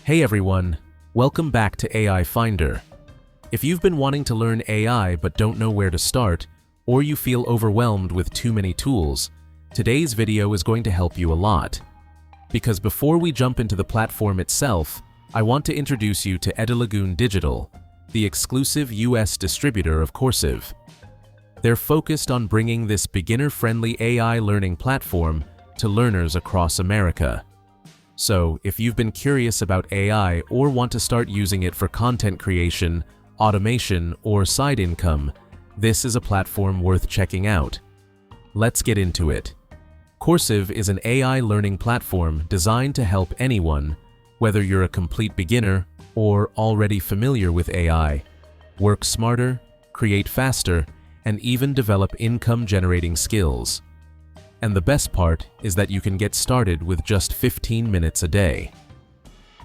Hey everyone, welcome back to AI Finder. If you've been wanting to learn AI but don't know where to start, or you feel overwhelmed with too many tools, today's video is going to help you a lot. Because before we jump into the platform itself, I want to introduce you to Edulagoon Digital, the exclusive US distributor of Coursiv. They're focused on bringing this beginner-friendly AI learning platform to learners across America. So, if you've been curious about AI or want to start using it for content creation, automation, or side income, this is a platform worth checking out. Let's get into it. Coursiv is an AI learning platform designed to help anyone, whether you're a complete beginner or already familiar with AI, work smarter, create faster, and even develop income-generating skills. And the best part is that you can get started with just 15 minutes a day.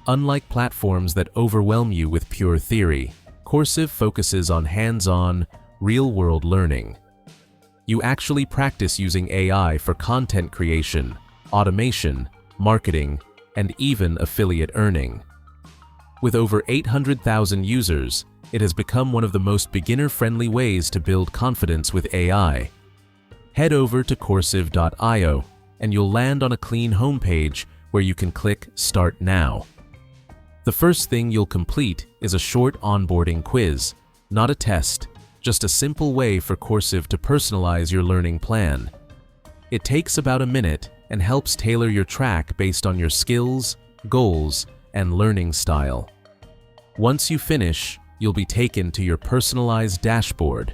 Unlike platforms that overwhelm you with pure theory, Coursiv focuses on hands-on, real-world learning. You actually practice using AI for content creation, automation, marketing, and even affiliate earning. With over 800,000 users, it has become one of the most beginner-friendly ways to build confidence with AI. Head over to coursiv.io and you'll land on a clean homepage where you can click Start Now. The first thing you'll complete is a short onboarding quiz, not a test, just a simple way for Coursiv to personalize your learning plan. It takes about a minute and helps tailor your track based on your skills, goals, and learning style. Once you finish, you'll be taken to your personalized dashboard.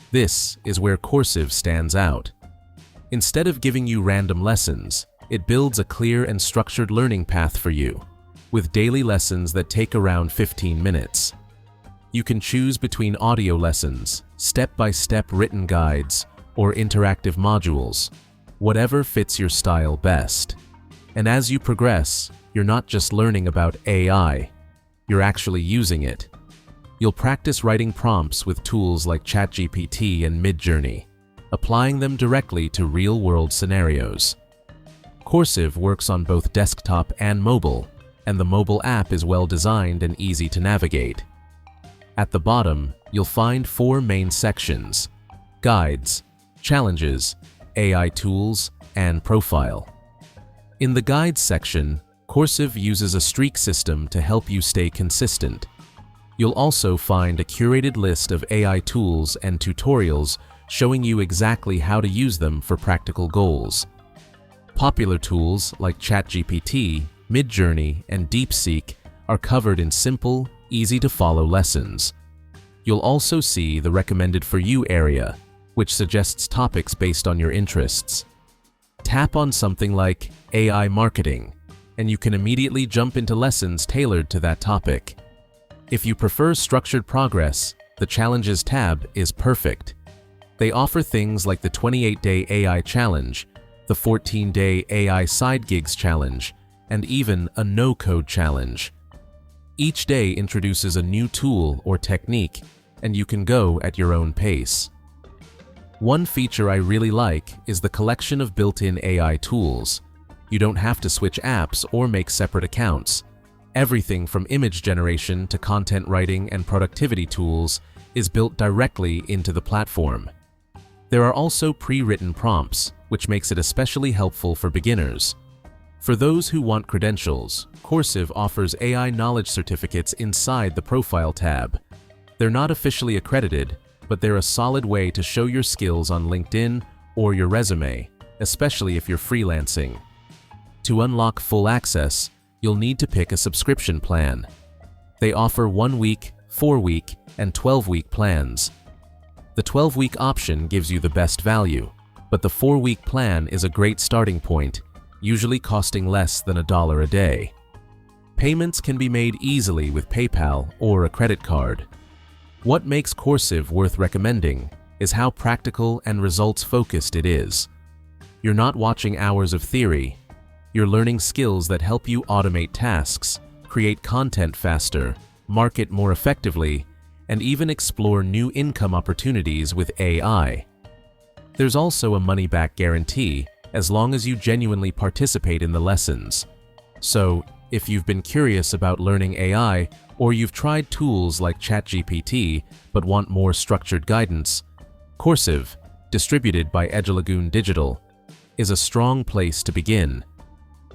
This is where Coursiv stands out. Instead of giving you random lessons, it builds a clear and structured learning path for you, with daily lessons that take around 15 minutes. You can choose between audio lessons, step-by-step written guides, or interactive modules, whatever fits your style best. And as you progress, you're not just learning about AI, you're actually using it. You'll practice writing prompts with tools like ChatGPT and Midjourney, applying them directly to real-world scenarios. Coursiv works on both desktop and mobile, and the mobile app is well-designed and easy to navigate. At the bottom, you'll find 4 main sections: Guides, Challenges, AI Tools, and Profile. In the Guides section, Coursiv uses a streak system to help you stay consistent. You'll also find a curated list of AI tools and tutorials showing you exactly how to use them for practical goals. Popular tools like ChatGPT, Midjourney, and DeepSeek are covered in simple, easy-to-follow lessons. You'll also see the Recommended for You area, which suggests topics based on your interests. Tap on something like AI marketing, and you can immediately jump into lessons tailored to that topic. If you prefer structured progress, the Challenges tab is perfect. They offer things like the 28-day AI challenge, the 14-day AI side gigs challenge, and even a no-code challenge. Each day introduces a new tool or technique, and you can go at your own pace. One feature I really like is the collection of built-in AI tools. You don't have to switch apps or make separate accounts. Everything from image generation to content writing and productivity tools is built directly into the platform. There are also pre-written prompts, which makes it especially helpful for beginners. For those who want credentials, Coursiv offers AI knowledge certificates inside the Profile tab. They're not officially accredited, but they're a solid way to show your skills on LinkedIn or your resume, especially if you're freelancing. To unlock full access, you'll need to pick a subscription plan. They offer 1-week, 4-week, and 12-week plans. The 12-week option gives you the best value, but the 4-week plan is a great starting point, usually costing less than $1 a day. Payments can be made easily with PayPal or a credit card. What makes Coursiv worth recommending is how practical and results-focused it is. You're not watching hours of theory. You're learning skills that help you automate tasks, create content faster, market more effectively, and even explore new income opportunities with AI. There's also a money-back guarantee as long as you genuinely participate in the lessons. So, If you've been curious about learning AI, or you've tried tools like ChatGPT but want more structured guidance, Coursiv, distributed by Edulagoon Digital, is a strong place to begin.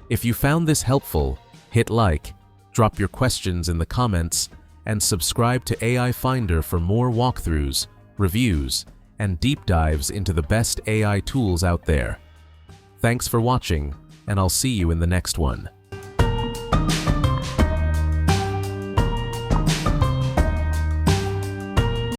If you found this helpful, hit like, drop your questions in the comments, and subscribe to AI Finder for more walkthroughs, reviews, and deep dives into the best AI tools out there. Thanks for watching, and I'll see you in the next one.